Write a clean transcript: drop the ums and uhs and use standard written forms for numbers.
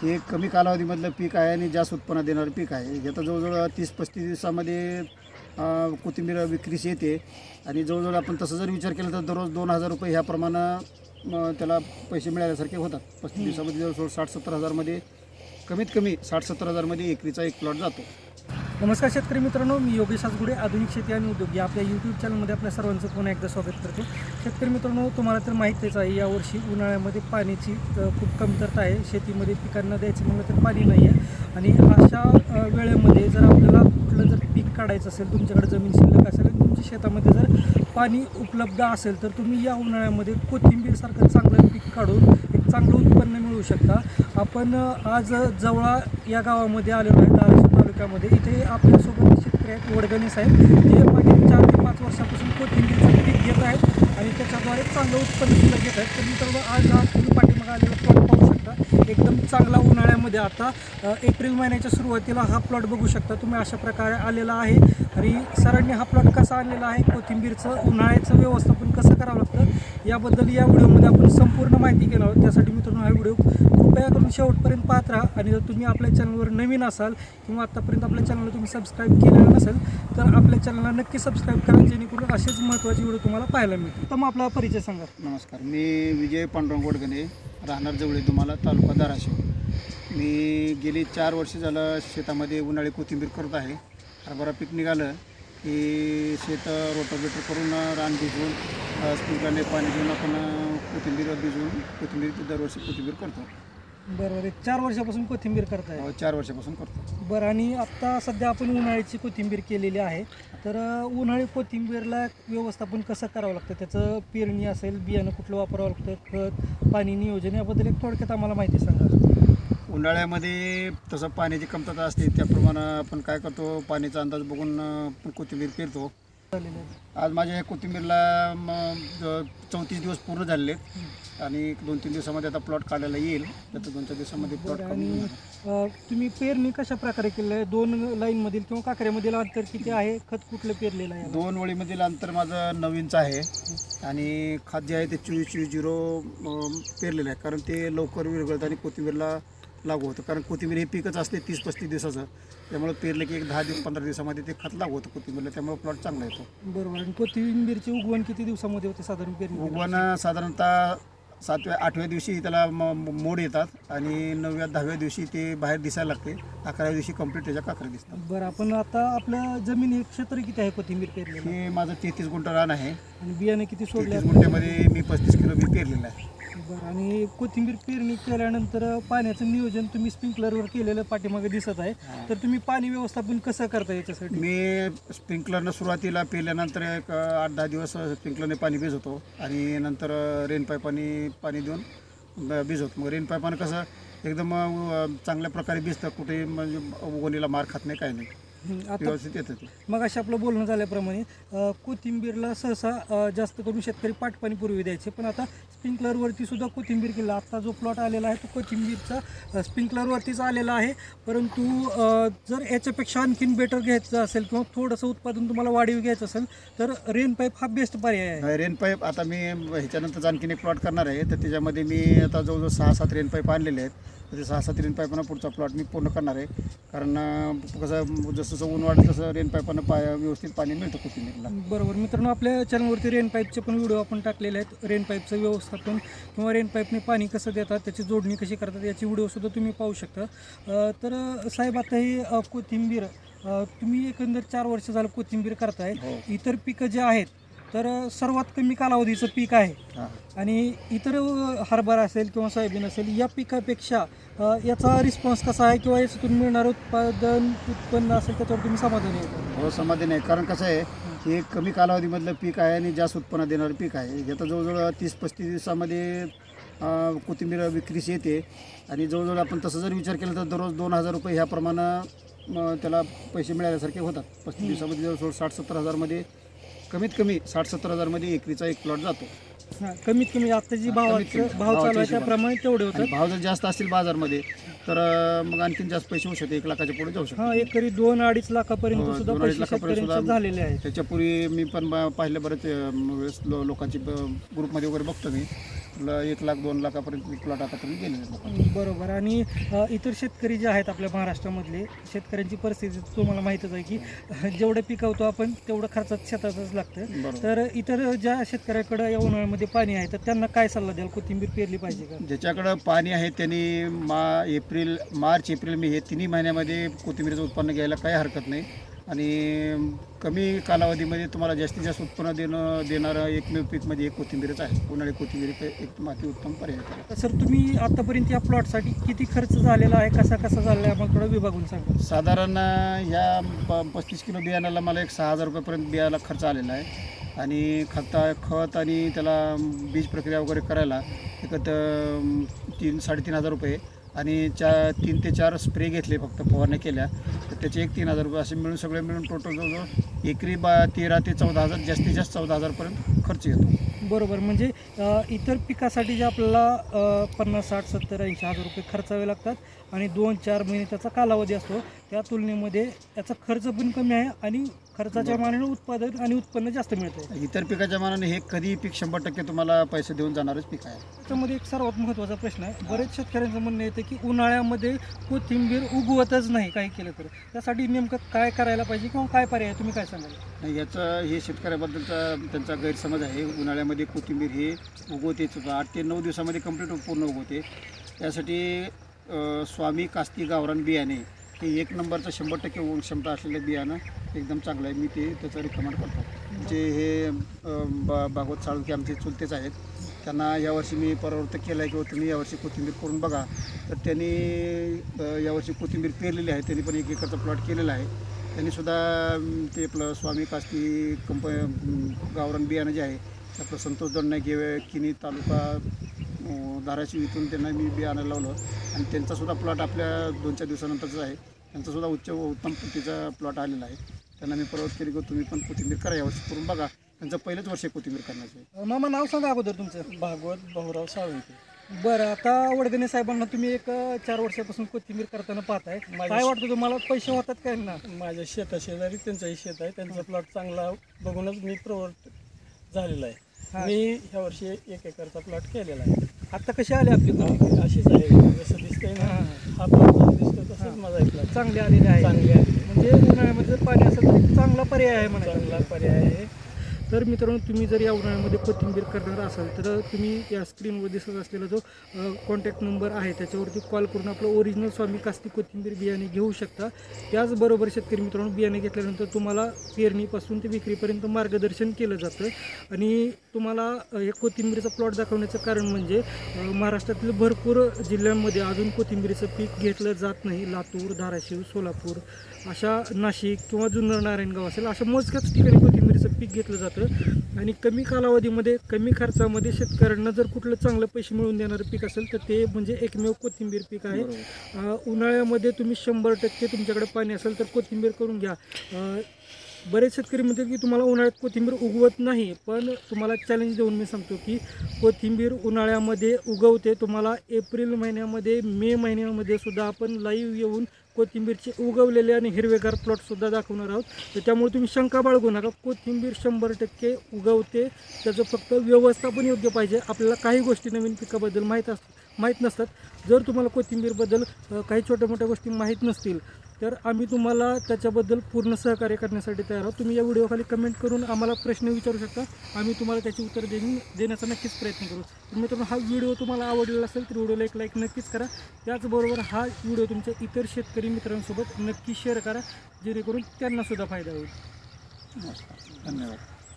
हे कमी कालावधीमधलं पीक आहे आणि जास्त उत्पन्न देणारं पीक आहे. याचा जवळजवळ 30-35 दिवसामध्ये कोथिंबीर विक्रीस येते आणि जवळजवळ आपण तसं जर विचार केला तर दररोज 2,000 रुपये ह्याप्रमाणे त्याला पैसे मिळाल्यासारखे होतात. 35 दिवसामध्ये जवळजवळ 60-70 हजारमध्ये कमीत कमी 60-70 हजारमध्ये एकरीचा एक प्लॉट जातो. नमस्कार शेतकरी मित्रांनो, मी योगेश आजगुडे, आधुनिक शेती आणि उद्योग या आपल्या यूट्यूब चॅनलमध्ये आपल्या सर्वांचं पुन्हा एकदा स्वागत करतो. शेतकरी मित्रांनो, तुम्हाला तर माहितीच आहे यावर्षी उन्हाळ्यामध्ये पाण्याची खूप कमतरता आहे. शेतीमध्ये पिकांना द्यायचं म्हणलं तर पाणी नाही आहे आणि अशा वेळेमध्ये जर आपल्याला कुठलं जर पीक काढायचं असेल, तुमच्याकडे जमीन शिल्लक असेल आणि तुमच्या शेतामध्ये जर पाणी उपलब्ध असेल तर तुम्ही या उन्हाळ्यामध्ये कोथिंबीरसारखं चांगलं पीक काढून एक चांगलं उत्पन्न मिळवू शकता. आपण आज जवळा या गावामध्ये आलेलो आहे, धाराशिव तालुक्यामध्ये. इथे आपल्यासोबत शेतकरी आहेत वडगणे साहेब, ते मागील 4 ते 5 वर्षापासून कोथिंबीरचं पीक घेत आहेत आणि त्याच्याद्वारे चांगलं उत्पन्न सुद्धा घेत आहेत. तर मित्रांनो, आज तुम्ही पाठीमागे आलेला प्लॉट पाहू शकता. एकदम चांगला उन्हाळ्यामध्ये आता एप्रिल महिन्याच्या सुरुवातीला हा प्लॉट बघू शकता तुम्ही. अशा प्रकारे आलेला आहे आणि सरांनी हा प्लॉट कसा आणलेला आहे, कोथिंबीरचं उन्हाळ्याचं व्यवस्थापन कसं करावं लागतं याबद्दल या व्हिडिओमध्ये आपण संपूर्ण माहिती घेणार आहोत. त्यासाठी मित्रांनो हा व्हिडिओ कृपया करून शेवटपर्यंत पाहत राहा आणि जर तुम्ही आपल्या चॅनलवर नवीन असाल किंवा आत्तापर्यंत आपल्या चॅनलला तुम्ही सबस्क्राईब केलेलं नसेल तर आपल्या चॅनलला नक्की सबस्क्राईब करा, जेणेकरून असेच महत्त्वाचे व्हिडिओ तुम्हाला पाहायला मिळतील. तर मग आपला परिचय सांगा. नमस्कार, मी विजय पांडुरंग वडगणे, राहणार जवळे तुम्हाला, तालुका धाराशिव. मी गेली 4 वर्ष झालं शेतामध्ये उन्हाळी कोथिंबीर करत आहे. हरभरा पीक निघालं की शेत रोटावेटर करून रान भिजवून स्प्रिंकलरने पाणी देऊन आपण कोथिंबीर भिजवून कोथिंबीर दरवर्षी कोथिंबीर करतो. बरोबर आहे, 4 वर्षापासून कोथिंबीर करताय. 4 वर्षापासून करतो. बरं, आणि आत्ता सध्या आपण उन्हाळ्याची कोथिंबीर केलेली आहे. तर उन्हाळी कोथिंबीरला व्यवस्थापन कसं करावं लागतं, त्याचं पेरणी असेल, बियाणं कुठलं वापरावं लागतं, खत, पाणी नियोजन याबद्दल एक थोडक्यात आम्हाला माहिती सांगा. उन्हाळ्यामध्ये तसं पाण्याची कमतरता असते, त्याप्रमाणे आपण काय करतो, पाण्याचा अंदाज बघून आपण कोथिंबीर पेरतो. आज माझ्या ह्या कोथिंबीरला 34 दिवस पूर्ण झालेले आहेत आणि 2-3 दिवसामध्ये आता प्लॉट काढायला येईल. तर 2-4 दिवसामध्ये प्लॉट. आणि तुम्ही पेरणी कशा प्रकारे केलं आहे, 2 लाईनमधील किंवा काकऱ्यामधील अंतर किती आहे, खत कुठलं पेरलेलं आहे? 2 ओळीमधील अंतर माझं 9 इंच आहे आणि खत जे आहे ते 24-24-0 पेरलेलं आहे, कारण ते लवकर विरघळतं आणि कोथिंबीरला लागू होतं. कारण कोथिंबीर हे पिकच असते 30-35 दिवसाचं, त्यामुळे पेरलं की एक 10-15 दिवसामध्ये ते खत लागू होतं कोथिंबीरला, त्यामुळे प्लॉट चांगला येतो. बरोबर. आणि कोथिंबीरची उगवण किती दिवसामध्ये होते साधारण पेरणी? उगवण साधारणतः 7व्या-8व्या दिवशी त्याला मोड येतात आणि 9व्या-10व्या दिवशी ते बाहेर दिसायला लागते. 11व्या दिवशी कंप्लीट त्याच्या काकऱ्या दिसतात. बरं, आपण आता आपल्या जमिनी क्षेत्र किती आहे कोथिंबीर पेरलेलं? हे माझं 33 गुंठ रान आहे आणि बियाणे किती सोडले? 33 गुंठ्यामध्ये मी 35 किलो बी पेरलेलं आहे. बरं, आणि कोथिंबीर पेरणी केल्यानंतर पाण्याचं नियोजन तुम्ही स्प्रिंकलरवर केलेलं पाठीमागे दिसत आहे. तर तुम्ही पाणी व्यवस्थापन कसं करता याच्यासाठी? मी स्प्रिंकलरनं सुरुवातीला पेरल्यानंतर एक 8-10 दिवस स्प्रिंकलरने पाणी भिजवतो आणि नंतर रेन पाईपाने पाणी देऊन भिजवतो. मग रेन पाईपानं कसं एकदम चांगल्या प्रकारे भिजतं, कुठे म्हणजे उगवणीला मार खात नाही, काय नाही, व्यवस्थित येतं ते. मग अशा आपलं बोलणं झाल्याप्रमाणे कोथिंबीरला सहसा जास्त करून शेतकरी पाटपाणी पूर्वी द्यायचे, पण आता स्प्रिंकलरवरती सुद्धा कोथिंबीर केला. आता जो प्लॉट आलेला आहे तो कोथिंबीरचा स्प्रिंकलरवरतीच आलेला आहे. परंतु जर याच्यापेक्षा आणखीन बेटर घ्यायचं असेल किंवा थोडंसं उत्पादन तुम्हाला वाढीव घ्यायचं असेल तर रेन पाईप हा बेस्ट पर्याय आहे. रेन पाईप आता मी ह्याच्यानंतर आणखीन एक प्लॉट करणार आहे, तर त्याच्यामध्ये मी आता जवळजवळ 6-7 रेन पाईप आणलेले आहेत. तर ते 6-7 रेन पाईपानं पुढचा प्लॉट मी पूर्ण करणार आहे, कारण कसं जसं ऊन वाढलं तसं रेन पाईपानं व्यवस्थित पाणी मिळतं कोथिंबीरला. बरोबर. मित्रांनो, आपल्या चॅनलवरती रेन पाईपचे पण व्हिडिओ आपण टाकलेले आहेत. रेन पाईपचं व्यवस्थापन किंवा रेन पाईपने पाणी कसं देतात, त्याची जोडणी कशी करतात याची व्हिडिओसुद्धा तुम्ही पाहू शकता. तर साहेब, आता ही कोथिंबीर तुम्ही एकंदर 4 वर्ष झालं कोथिंबीर करताय. इतर पिकं जे आहेत तर सर्वात कमी कालावधीचं पीक आहे आणि इतर हरभरा असेल किंवा सोयाबीन असेल या पिकापेक्षा याचा रिस्पॉन्स कसा आहे किंवा याच्यातून मिळणारं उत्पन्न असेल त्याच्यावर तुम्ही समाधानी आहे? हो, समाधानी आहे. कारण कसं आहे, हे कमी कालावधीमधलं पीक आहे आणि जास्त उत्पन्न देणारं पीक आहे. याचा जवळजवळ 30-35 दिवसामध्ये कोथिंबीर विक्रीस येते आणि जवळजवळ आपण तसं जर विचार केला तर दररोज 2,000 रुपये ह्याप्रमाणे त्याला पैसे मिळाल्यासारखे होतात. 35 दिवसामध्ये जवळजवळ 60-70 हजारमध्ये कमीत कमी 60-70 हजारमध्ये एकरीचा एक प्लॉट जातो. कमीत कमी आता जी भाव चालू आहे त्याप्रमाणे तेवढे होतात. भाव जर जास्त असतील बाजारमध्ये तर मग आणखीन जास्त पैसे होऊ शकते, 1 लाखाच्या पुढे जाऊ शकतो. हा, एकरी 2-2.5 लाखापर्यंत सुद्धा पैसे झालेले आहेत. त्याच्यापूर्वी मी पण पाहिलं बरेच वेळेस लोकांची ग्रुपमध्ये वगैरे बघतो मी, 1 लाख 2 लाखापर्यंत प्लॉट आतापर्यंत गेलेले आहेत लोकांचे. बरोबर. आणि इतर शेतकरी जे आहेत आपल्या महाराष्ट्रामधले शेतकऱ्यांची परिस्थिती तुम्हाला माहीतच आहे की जेवढं पिकवतो आपण तेवढं खर्चात शेतातच लागतं. बरोबर. तर इतर ज्या शेतकऱ्याकडं या उन्हाळ्यामध्ये पाणी आहे तर त्यांना काय सल्ला द्याल? कोथिंबीर पेरली पाहिजे का? ज्याच्याकडं पाणी आहे त्यांनी मार्च एप्रिल मे हे तिन्ही महिन्यामध्ये कोथिंबीरचं उत्पन्न घ्यायला काही हरकत नाही. आणि कमी कालावधीमध्ये तुम्हाला जास्तीत जास्त उत्पन्न देणारं एकमेव पीक म्हणजे एक कोथिंबीरच आहे. उन्हाळी कोथिंबीर एक अति उत्तम पर्याय आहे. तर सर तुम्ही आतापर्यंत या प्लॉटसाठी किती खर्च झालेला आहे, कसा झालेला आहे, मग थोडं विभागून सांगा. साधारण ह्या 35 किलो बियाणाला मला एक 6,000 रुपयापर्यंत बियाला खर्च आलेला आहे. आणि खत आणि त्याला बीज प्रक्रिया वगैरे करायला एक 3,000-3,500 रुपये. आणि 3 ते 4 स्प्रे घेतले फक्त फवारण्या केल्या तर त्याचे एक 3,000 रुपये असे मिळून सगळे मिळून टोटल जवळजवळ एकरी 13 ते 14,000 जास्तीत जास्त 14,000पर्यंत खर्च येतो. बरोबर. म्हणजे इतर पिकासाठी जे आपल्याला 50, 60, 70, 80,000 रुपये खर्चावे लागतात आणि 2-4 महिने त्याचा कालावधी असतो, त्या तुलनेमध्ये याचा खर्च पण कमी आहे आणि खर्चाच्या मानाने उत्पादन आणि उत्पन्न जास्त मिळतं. इतर पिकाच्या मानाने हे कधी पीक 100% तुम्हाला पैसे देऊन जाणारच पीक आहे. त्याच्यामध्ये एक सर्वात महत्त्वाचा प्रश्न आहे. बरेच शेतकऱ्यांचं म्हणणं येतं की उन्हाळ्यामध्ये कोथिंबीर उगवतच नाही काही केलं तर. त्यासाठी नेमकं काय करायला पाहिजे किंवा काय पर्याय आहे, तुम्ही काय सांगाल? हे शेतकऱ्याबद्दलचा त्यांचा गैरसमज आहे. उन्हाळ्यामध्ये कोथिंबीर हे उगवतेच 8 ते 9 दिवसामध्ये कंप्लीट पूर्ण उगवते. त्यासाठी स्वामी कास्ती गावरान बियाणे हे 1 नंबरचं 100% ऊन क्षमता असलेलं बियाणं एकदम चांगलं आहे. मी त्याचं रिकमेंड करतो. जे हे भागवत साळुंखे आमचे चुलतेच आहेत. त्यांना यावर्षी मी परावृत्त केलं आहे की तुम्ही यावर्षी कोथिंबीर करून बघा. तर त्यांनी यावर्षी कोथिंबीर पेरलेली आहे. त्यांनी पण 1 एकरचा प्लॉट केलेला आहे. त्यांनीसुद्धा ते आपलं स्वामी कास्ती गावरान बियाणं जे आहे आपलं संतोष दंडनायक किनी तालुका धाराशिव इथून त्यांना मी बियाणं लावलं आणि त्यांचासुद्धा प्लॉट आपल्या 2-4 दिवसानंतरच आहे. त्यांचासुद्धा उत्तम प्रतीचा प्लॉट आलेला आहे. त्यांना मी परत केली की तुम्ही पण कोथिंबीर करा, यावर्षी करून बघा. त्यांचं पहिलंच वर्ष कोथिंबीर करण्याचं आहे. मामा नाव सांगा अगोदर तुमचं. भागवत भाऊराव साळुंखे. बरं. आता वडगणे साहेबांना तुम्ही एक 4 वर्षापासून कोथिंबीर करताना पाहताय, काय वाटतं तुम्हाला? पैसे होतात काय ना? माझ्या शेताशेजारी त्यांचंही शेत आहे. त्यांचा प्लॉट चांगला बघूनच मी प्रवृत्त झालेला आहे. मी ह्या वर्षी 1 एकरचा प्लॉट केलेला आहे. आता कशी आली आपली कोथिंबीर? अशीच आहे जसं दिसतंय ना, हा प्लॉट दिसतो तसंच माझा एक प्लॉट चांगली आलेली आहे. चांगली आहे. म्हणजे उन्हाळ्यामध्ये जर पाणी असेल तर एक चांगला पर्याय आहे म्हणा. चांगला पर्याय आहे. तर मित्रांनो, तुम्ही जर या उन्हाळ्यामध्ये कोथिंबीर करणार असाल तर तुम्ही या स्क्रीनवर दिसत असलेला जो कॉन्टॅक्ट नंबर आहे त्याच्यावरती कॉल करून आपलं ओरिजिनल स्वामी कास्ती कोथिंबीर बियाणे घेऊ शकता. त्याचबरोबर शेतकरी मित्रांनो, बियाणे घेतल्यानंतर तुम्हाला पेरणीपासून ते विक्रीपर्यंत मार्गदर्शन केलं जातं. आणि तुम्हाला हे कोथिंबीरचा प्लॉट दाखवण्याचं कारण म्हणजे महाराष्ट्रातील भरपूर जिल्ह्यांमध्ये अजून कोथिंबीरीचं पीक घेतलं जात नाही. लातूर, धाराशिव, सोलापूर, अशा नाशिक किंवा जुन्नर, नारायणगाव असेल अशा मोजक्याच ठिकाणी कोथिंबीरीचं पीक घेतलं जातं. आणि कमी कालावधीमध्ये कमी खर्चामध्ये शेतकऱ्यांना जर कुठलं चांगलं पैसे मिळवून देणारं पीक असेल तर ते म्हणजे एकमेव कोथिंबीर पीक आहे. उन्हाळ्यामध्ये तुम्ही 100% तुमच्याकडे पाणी असेल तर कोथिंबीर करून घ्या. बरेच शेतकरी म्हणतात की तुम्हाला उन्हाळ्यात कोथिंबीर उगवत नाही, पण तुम्हाला चॅलेंज देऊन मी सांगतो की कोथिंबीर उन्हाळ्यामध्ये उगवते. तुम्हाला एप्रिल महिन्यामध्ये, मे महिन्यामध्ये सुद्धा आपण लाईव्ह येऊन कोथिंबीरचे उगवलेले आणि हिरवेगार प्लॉटसुद्धा दाखवणार आहोत. तर त्यामुळे तुम्ही शंका बाळगू नका. कोथिंबीर 100% उगवते. त्याचं फक्त व्यवस्थापन योग्य पाहिजे. आपल्याला काही गोष्टी नवीन पिकाबद्दल माहीत नसतात. जर तुम्हाला कोथिंबीरबद्दल काही छोट्या मोठ्या गोष्टी माहीत नसतील तर आम्ही तुम्हाला त्याच्याबद्दल पूर्ण सहकार्य करण्यासाठी तयार आहोत. तुम्ही या व्हिडिओखाली कमेंट करून आम्हाला प्रश्न विचारू शकता. आम्ही तुम्हाला त्याची उत्तर देण्याचा नक्कीच प्रयत्न करू. तर मित्रांनो, हा व्हिडिओ तुम्हाला आवडलेला असेल तर व्हिडिओला एक लाईक नक्कीच करा. त्याचबरोबर हा व्हिडिओ तुमच्या इतर शेतकरी मित्रांसोबत नक्की शेअर करा, जेणेकरून त्यांनासुद्धा फायदा होईल. नमस्कार, धन्यवाद.